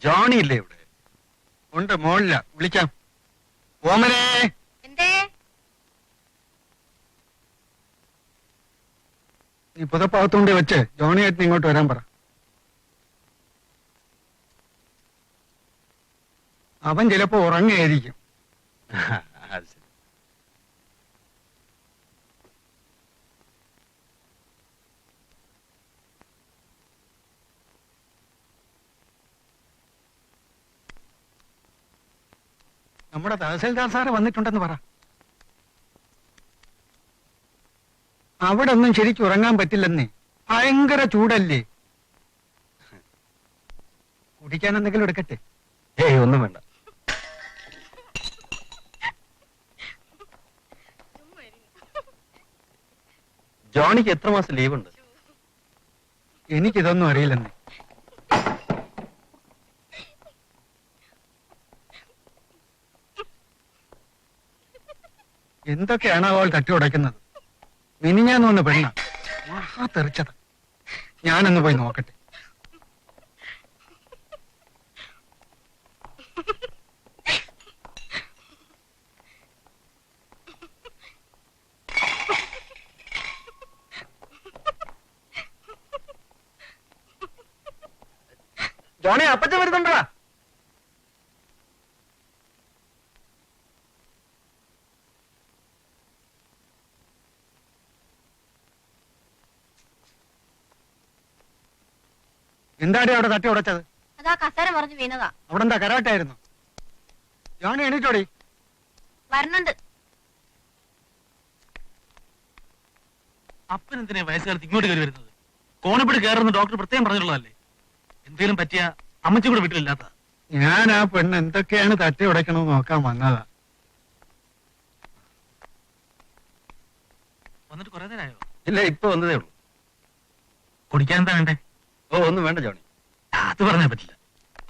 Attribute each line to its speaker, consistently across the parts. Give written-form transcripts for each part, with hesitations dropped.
Speaker 1: Johnny ഇല്ലേ ഇവിടെ? ഉണ്ട്, മോളില്ല. വിളിക്കാം. ഓമനെ, നീ പുതപ്പാകത്തുകൊണ്ട് വെച്ച് ജോണിയായിട്ട് ഇങ്ങോട്ട് വരാൻ പറ. അവൻ ചിലപ്പോ ഉറങ്ങായിരിക്കും. നമ്മുടെ തഹസിൽദാർ സാറ് വന്നിട്ടുണ്ടെന്ന് പറ. അവിടെ ഒന്നും ശരിക്കും ഉറങ്ങാൻ പറ്റില്ലെന്നേ, ഭയങ്കര ചൂടല്ലേ. കുടിക്കാൻ എന്തെങ്കിലും എടുക്കട്ടെ?
Speaker 2: ഏയ്, ഒന്നും വേണ്ട. ജോണിക്ക് എത്ര മാസം ലീവ് ഉണ്ട്?
Speaker 1: എനിക്കിതൊന്നും അറിയില്ലെന്നേ. എന്തൊക്കെയാണ് അവൾ തട്ടി ഉടയ്ക്കുന്നത്? മിനിഞ്ഞാന്ന് പെണ്ണ മഹാ തെറിച്ചത്. ഞാനൊന്ന് പോയി നോക്കട്ടെ.
Speaker 2: ജോണി, അപ്പച്ച വരുന്നുണ്ടാ?
Speaker 1: എന്താടി അവിടെ തട്ടി ഉടച്ചത്?
Speaker 3: അതാ കസേര മറിഞ്ഞു വീണതാ.
Speaker 1: അവിടെ എന്താ കരാട്ടായിരുന്നു? ജോണി എണീറ്റോടി.
Speaker 3: വരണുണ്ട്.
Speaker 4: അപ്പനെന്തിനാ വയസ്സുകാലത്ത് ഇങ്ങോട്ട് കയറി വരുന്നത്? കോണിപ്പിടി കയറുന്ന ഡോക്ടർ പ്രത്യേകം പറഞ്ഞിട്ടുള്ളതല്ലേ. എന്തെങ്കിലും പറ്റിയ അമ്മച്ചി കൂടെ വീട്ടിലില്ലാത്ത.
Speaker 1: ഞാൻ ആ പെണ്ണ് എന്തൊക്കെയാണ് തട്ടി ഉടയ്ക്കണമെന്ന് നോക്കാൻ വന്നതാ.
Speaker 4: വന്നിട്ട് കുറെ നേരമായോ?
Speaker 2: ഇല്ല, ഇപ്പൊ വന്നതേ ഉള്ളൂ.
Speaker 4: കുടിക്കാൻ എന്താ വേണ്ടേ?
Speaker 2: ഓ, ഒന്നും വേണ്ട ജോണി.
Speaker 4: അത് പറഞ്ഞാ പറ്റില്ല.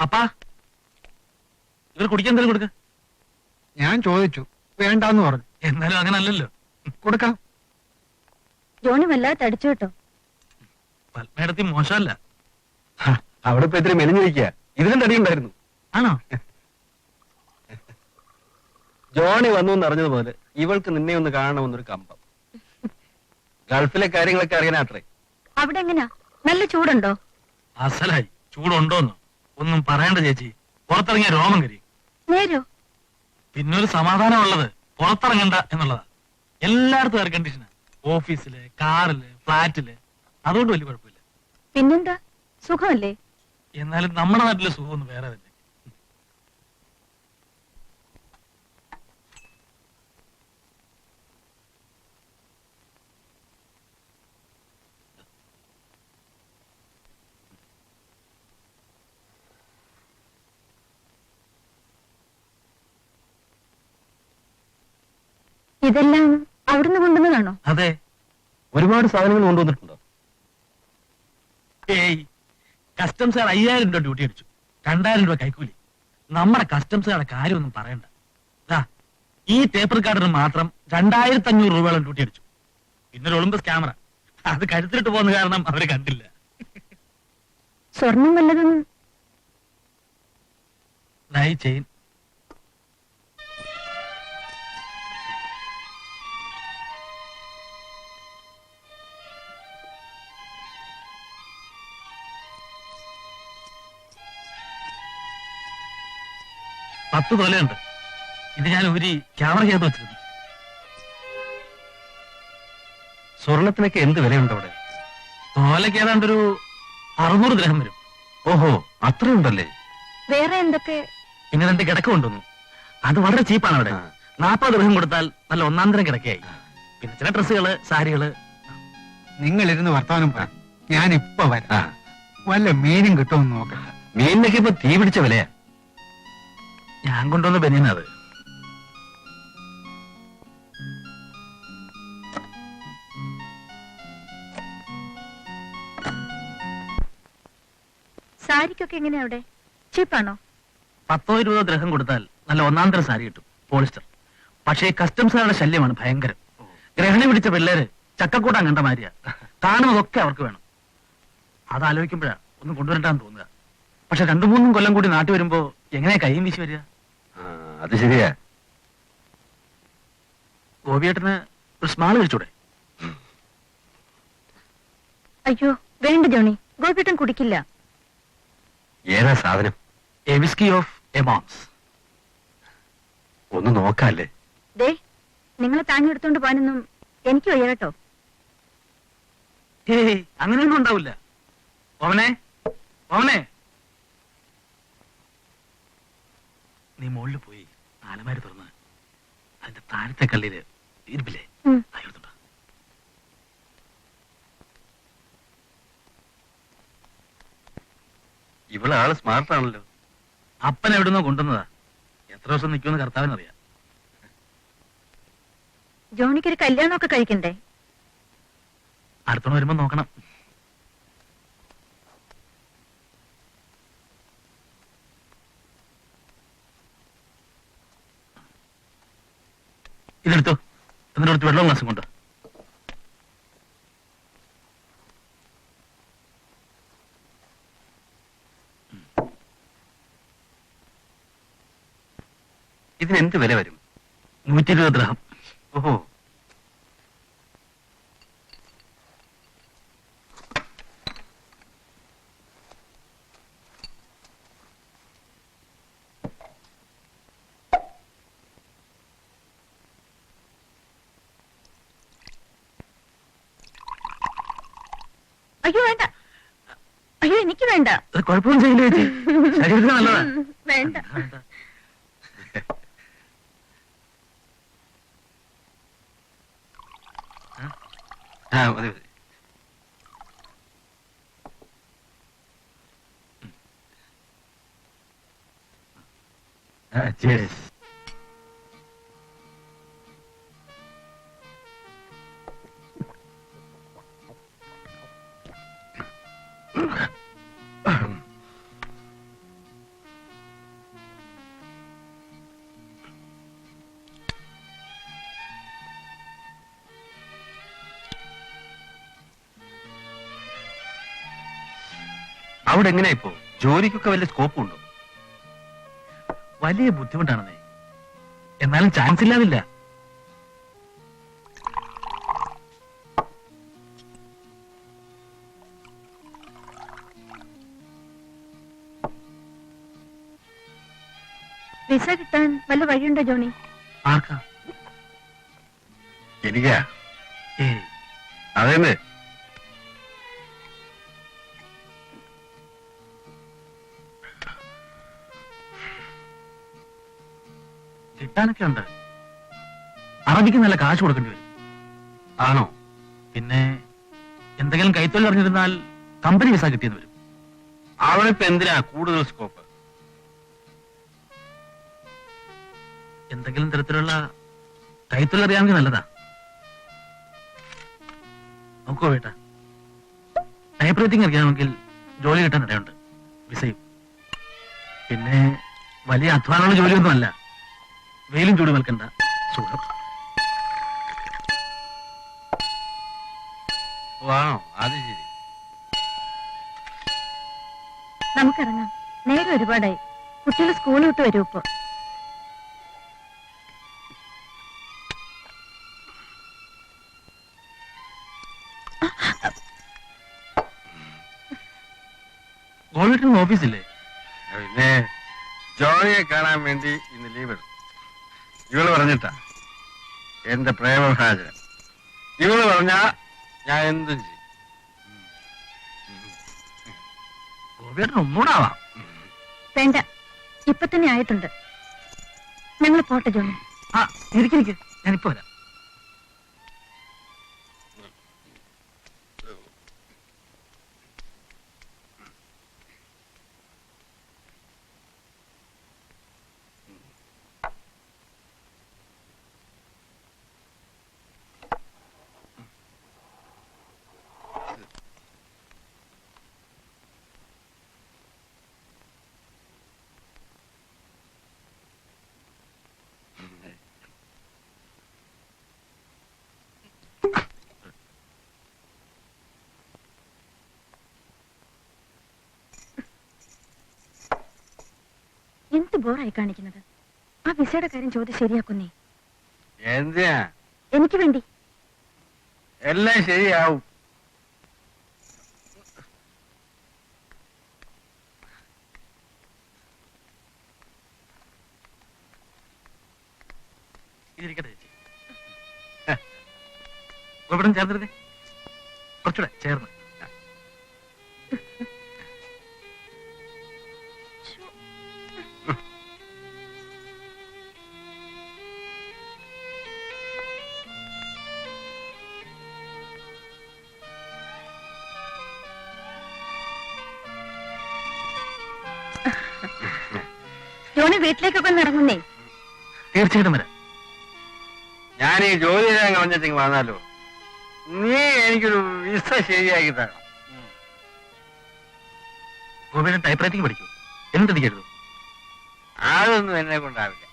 Speaker 4: അപ്പാ, ഇവർ കുടിക്കാൻ എന്തെങ്കിലും കൊടുക്ക.
Speaker 1: ഞാൻ ചോദിച്ചു, വേണ്ടാന്ന് പറഞ്ഞു.
Speaker 4: എന്നാലും അങ്ങനെ അല്ലല്ലോ.
Speaker 1: കൊടുക്കാം.
Speaker 3: ജോണി വല്ലാതെ തടിച്ചു കേട്ടോ.
Speaker 4: പത്മേടത്തി മോശമല്ല.
Speaker 2: അവിടെ ഇപ്പൊ ഇത്തിരി മെലിഞ്ഞിരിക്കുക. ഇതിലും തടിയുണ്ടായിരുന്നു.
Speaker 4: ആണോ?
Speaker 2: ജോണി വന്നു എന്ന് അറിഞ്ഞതുപോലെ ഇവൾക്ക് നിന്നെ ഒന്ന് കാണണമെന്നൊരു കമ്പം. ഗൾഫിലെ കാര്യങ്ങളൊക്കെ അറിയാനാത്രേ.
Speaker 3: അവിടെ എങ്ങനാ? നല്ല ചൂടുണ്ടോ?
Speaker 4: അസലായി. ചൂടുണ്ടോന്ന് ഒന്നും പറയണ്ട ചേച്ചി. പുറത്തിറങ്ങിയ രോമം കരി.
Speaker 3: നേരോ?
Speaker 4: പിന്നൊരു സമാധാനമുള്ളത് പുറത്തിറങ്ങണ്ട എന്നുള്ളതാ. എല്ലായിടത്തും എയർ കണ്ടീഷനാ. ഓഫീസില്, കാറില്, ഫ്ലാറ്റില്. അതുകൊണ്ട് വലിയ കുഴപ്പമില്ല.
Speaker 3: പിന്നെന്താ, സുഖമല്ലേ?
Speaker 4: എന്നാലും നമ്മുടെ നാട്ടിലെ സുഖമൊന്നും വേറെ തന്നെ.
Speaker 3: ഇതെല്ലാം അവിടുന്ന് കൊണ്ടുവന്നതാണോ?
Speaker 4: അതെ.
Speaker 2: ഒരുപാട് സാധനങ്ങൾ കൊണ്ടുവന്നിട്ടുണ്ടോ?
Speaker 4: ഏയ്, കസ്റ്റംസുകാർ 5000 രൂപ ഡ്യൂട്ടി അടിച്ചു. 2000 രൂപ കൈക്കൂലി. നമ്മുടെ കസ്റ്റംസുകാരുടെ കാര്യമൊന്നും പറയണ്ട. ഈ ടേപ്പർ കാർഡിന് മാത്രം 2500 രൂപയോളം ഡ്യൂട്ടി അടിച്ചു. പിന്നെ ഒളിമ്പസ് ക്യാമറ അത് കരുത്തിലിട്ട് പോകുന്ന കാരണം അവര് കണ്ടില്ല.
Speaker 3: സ്വർണം വല്ലതും?
Speaker 4: ചെയിൻ. പത്ത് തോലയുണ്ട്. ഇത് ഞാൻ ഊരി ക്യാമറ ചെയ്ത് വെച്ചിരുന്നു.
Speaker 2: സ്വർണത്തിനൊക്കെ എന്ത് വിലയുണ്ട് അവിടെ?
Speaker 4: തോലയ്ക്ക് ഏതാണ്ടൊരു 600 ദ്രഹം വരും.
Speaker 2: ഓഹോ, അത്രയുണ്ടല്ലേ?
Speaker 3: വേറെ എന്തൊക്കെ?
Speaker 4: പിന്നെ 2 കിടക്ക കൊണ്ടുവന്നു. അത് വളരെ ചീപ്പാണ് അവിടെ. 40 ദ്രഹം കൊടുത്താൽ നല്ല ഒന്നാം തരം കിടക്കയായി. പിന്നെ ചില ഡ്രസ്സുകള്, സാരികള്.
Speaker 1: നിങ്ങളിരുന്ന് വർത്തമാനം പറ, ഞാൻ ഇപ്പൊ വരാം. വല്ല മീനും കിട്ടുമെന്ന് നോക്കാം.
Speaker 2: മീനിനൊക്കെ ഇപ്പൊ തീ പിടിച്ച വിലയാ.
Speaker 4: ഞാൻ കൊണ്ടുവന്ന ബനിയനത്.
Speaker 3: സാരിക്കൊക്കെ എങ്ങനെയാ അവിടെ? ചീപ്പാണോ?
Speaker 4: 10-20 ദ്രഹം കൊടുത്താൽ നല്ല ഒന്നാം തരം സാരി കിട്ടും, പോളിസ്റ്റർ. പക്ഷേ കസ്റ്റംസുകാരുടെ ശല്യമാണ് ഭയങ്കരം. ഗ്രഹണി പിടിച്ച പിള്ളേര് ചക്കക്കൂട്ടാൻ കണ്ട മാതിരിയാ. കാണുന്നതൊക്കെ അവർക്ക് വേണം. അതാലോചിക്കുമ്പോഴാ ഒന്നും കൊണ്ടുവരണ്ടാന്ന് തോന്നുക. പക്ഷെ 2-3 കൊല്ലം കൂടി നാട്ടിൽ വരുമ്പോ എങ്ങനെയാ കൈയും വീശി വരിക?
Speaker 2: അത് ശരിയാ.
Speaker 4: ഗോപിയേട്ടന് ഒരു സ്മാൾ കഴിച്ചൂടെ?
Speaker 3: അയ്യോ വേണ്ട ജോണി, ഗോപിട്ടൻ കുടിക്കില്ല.
Speaker 2: ഏതാ സാധനം?
Speaker 4: എ വിസ്കി ഓഫ് എമോൺസ്.
Speaker 2: ഒന്ന് നോക്കാല്ലേ?
Speaker 3: ദേ, നിങ്ങളെ താങ്ങിയെടുത്തോണ്ട് പോകാനൊന്നും എനിക്ക് വയ്യ കേട്ടോ.
Speaker 4: ഏയ് അങ്ങനെയൊന്നും ഉണ്ടാവില്ല. ഓമനെ, ഓമനെ, നീ മുകളിൽ പോയി ആലമാരി തുറന്ന് അതിന്റെ താഴത്തെ കള്ളിയില് ഇരുപ്പില്ലേ
Speaker 3: ഉം.
Speaker 4: അതെടുത്തോണ്ട് വാ.
Speaker 2: ഇവളാള് സ്മാർട്ടാണല്ലോ.
Speaker 4: അപ്പൻ എവിടുന്നോ കൊണ്ടുവന്നതാ. എത്ര ദിവസം നിൽക്കുമെന്ന് കർത്താവിനറിയാം.
Speaker 3: ജോണിക്കൊരു കല്യാണമൊക്കെ കഴിക്കണ്ടേ?
Speaker 4: അടുത്തോണം വരുമ്പോ നോക്കണം. ഇതെടുത്തോ, എന്നിട്ട് കുറച്ച് വെള്ളം ഗ്ലാസും കൊണ്ടോ.
Speaker 2: ഇതിനെന്ത് വില വരും?
Speaker 4: 120 ദിർഹം.
Speaker 2: ഓഹോ.
Speaker 3: അയ്യോ വേണ്ട, അയ്യോ എനിക്ക് വേണ്ട.
Speaker 4: അത് കുഴപ്പമൊന്നും ചെയ്യില്ല ചേച്ചി, ശരീരത്തിന് നല്ലതാ.
Speaker 3: വേണ്ട.
Speaker 4: വേണ്ട.
Speaker 2: മതി മതി.
Speaker 4: Cheers.
Speaker 2: അവിടെ എങ്ങനെയാ ഇപ്പോ? ജോലിക്കൊക്കെ വലിയ സ്കോപ്പ് ഉണ്ടോ?
Speaker 4: വലിയ ബുദ്ധിമുട്ടാണെന്നേ, എന്നാലും ചാൻസ് ഇല്ലാതില്ല.
Speaker 3: വിസ കിട്ടാൻ വല്ല വഴിയുണ്ടോ ജോണി?
Speaker 4: ആർക്കാ?
Speaker 2: എനിക്കാ?
Speaker 4: ഏയ്,
Speaker 2: അതെന്നെ.
Speaker 4: കിട്ടാനൊക്കെ ഉണ്ട്. അറബിക്ക് നല്ല കാശ് കൊടുക്കേണ്ടി വരും.
Speaker 2: ആണോ?
Speaker 4: പിന്നെ എന്തെങ്കിലും കൈത്തൊഴിൽ അറിഞ്ഞിരുന്നാൽ കമ്പനി വിസ കിട്ടിയെന്ന് വരും.
Speaker 2: അവിടെ ഇപ്പൊ എന്തിനാ കൂടുതൽ സ്കോപ്പ്?
Speaker 4: എന്തെങ്കിലും തരത്തിലുള്ള കൈത്തൊഴിൽ അറിയാമെങ്കിൽ നല്ലതാ. നോക്കോ വേട്ടാ, ടൈപ്പ് റൈറ്റിംഗ് അറിയാമെങ്കിൽ ജോലി കിട്ടാൻ ഇടയുണ്ട്, വിസയും. പിന്നെ വലിയ അധ്വാനമുള്ള ജോലിയൊന്നും അല്ല, വെയിലും ചൂട് നിൽക്കണ്ട, സുഖം.
Speaker 2: ആണോ? അത് ശരി.
Speaker 3: നമുക്കിറങ്ങാം, നേരെ ഒരുപാടായി. കുട്ടികൾ സ്കൂളിൽ വിട്ട് വരും ഇപ്പൊ.
Speaker 4: ഗോൾഡിന് ഓഫീസില്ലേ?
Speaker 2: പിന്നെ ജോണിയെ കാണാൻ വേണ്ടി ഇന്ന് ലീവ് എടുത്തു. ഇവള് പറഞ്ഞിട്ടാ എന്റെ പ്രേമഭാചനം. ഇവള് പറഞ്ഞാ ഞാൻ എന്തും ചെയ്യും.
Speaker 4: ഗോപിയേട്ടന് ഒന്നുകൂടെ ആവാം.
Speaker 3: വേണ്ട, ഇപ്പൊ തന്നെ ആയിട്ടുണ്ട്. ഞങ്ങൾ പോട്ടെ ജോണി.
Speaker 4: ആ, ഇരിക്കും, ഞാനിപ്പോ വരാം.
Speaker 3: ബോറായി കാണിക്കുന്നത്? ആ വിസയുടെ കാര്യം ചോദ്യം ശരിയാക്കുന്നേ.
Speaker 2: എന്തിനാ?
Speaker 3: എനിക്ക് വേണ്ടി.
Speaker 2: എല്ലാം ശരിയാവും.
Speaker 4: ഇതിരിക്കട്ടെ ചേച്ചി. ഇവിടെ ചേർന്നിരുന്നേ, കുറച്ചുകൂടെ ചേർന്ന്.
Speaker 3: ജോണി വീട്ടിലേക്കൊക്കെ ഒന്ന് ഇറങ്ങുന്നേ.
Speaker 4: തീർച്ചയായിട്ടും വരാം.
Speaker 2: ഞാൻ ഈ ജോലി ചെയ്യാൻ കളഞ്ഞിട്ട് വന്നാലോ? നീ എനിക്കൊരു വിസ ശരിയാക്കി തരണം.
Speaker 4: ഗോപിയുടെ ടൈപ്പ് റൈറ്റിംഗ് പഠിക്കൂ. എന്നിട്ട് എനിക്ക് എഴുതും.
Speaker 2: അതൊന്നും എന്നെ കൊണ്ടാവില്ല.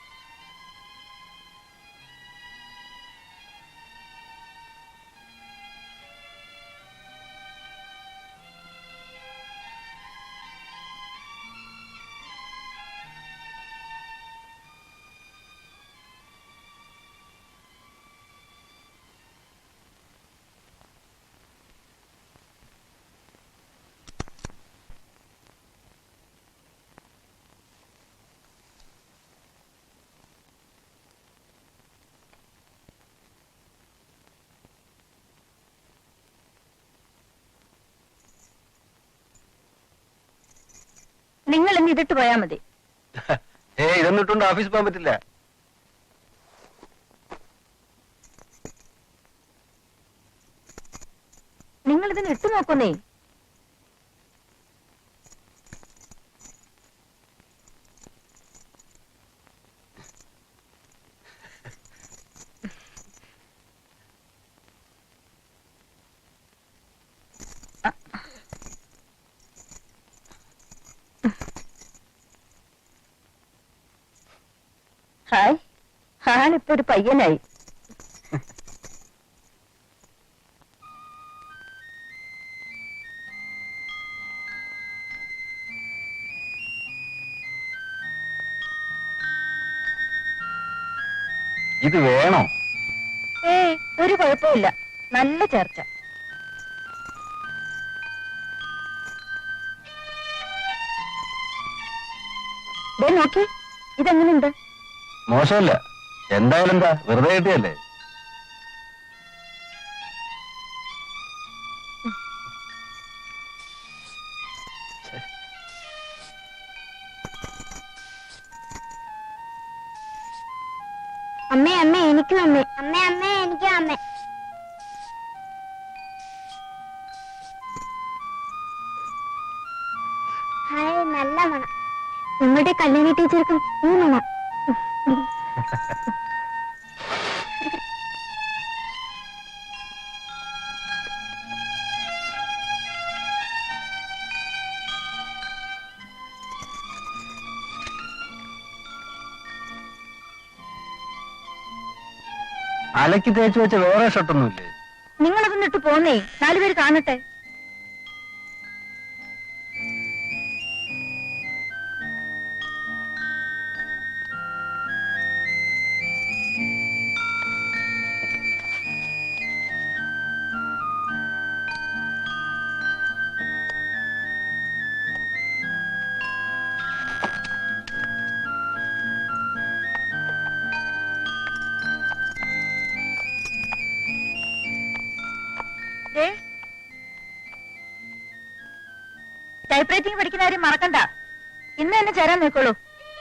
Speaker 3: നിങ്ങൾ ഇന്ന് ഇതിട്ട് പോയാ മതി.
Speaker 2: ഇതൊന്നും ഇട്ടുകൊണ്ട് ഓഫീസിൽ പോകാൻ പറ്റില്ല.
Speaker 3: നിങ്ങൾ ഇതിന് ഇട്ടു നോക്കുന്നേ. ഹായ്, ആളിപ്പോ ഒരു പയ്യനായി.
Speaker 2: ഇത് വേണോ?
Speaker 3: ഏയ്, ഒരു കുഴപ്പമില്ല. നല്ല ചേർച്ച. ദേ നോക്കി, ഇതെങ്ങനെയുണ്ട്?
Speaker 2: മോശമല്ല. എന്തായാലും എന്താ, വെറുതെ കിട്ടിയല്ലേ.
Speaker 3: അമ്മേ അമ്മേ എനിക്കും അമ്മേ. അമ്മേ അമ്മേ എനിക്കും അമ്മേ. ഹായ്, നല്ല മണം. നിങ്ങളുടെ കല്യാണി ടീച്ചർക്കും ഈ മണം.
Speaker 2: അലക്കി തേച്ച് വെച്ച വേറെ ഷർട്ടൊന്നുമില്ലേ?
Speaker 3: നിങ്ങളതൊന്നിട്ട് പോന്നേ, 4 പേര് കാണട്ടെ. ടൈപ്പ് റൈറ്റിംഗ് പഠിക്കുന്ന കാര്യം മറക്കണ്ട. ഇന്ന് തന്നെ ചേരാൻ നോക്കുള്ളൂ.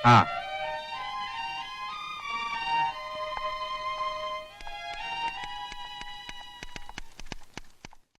Speaker 2: ആ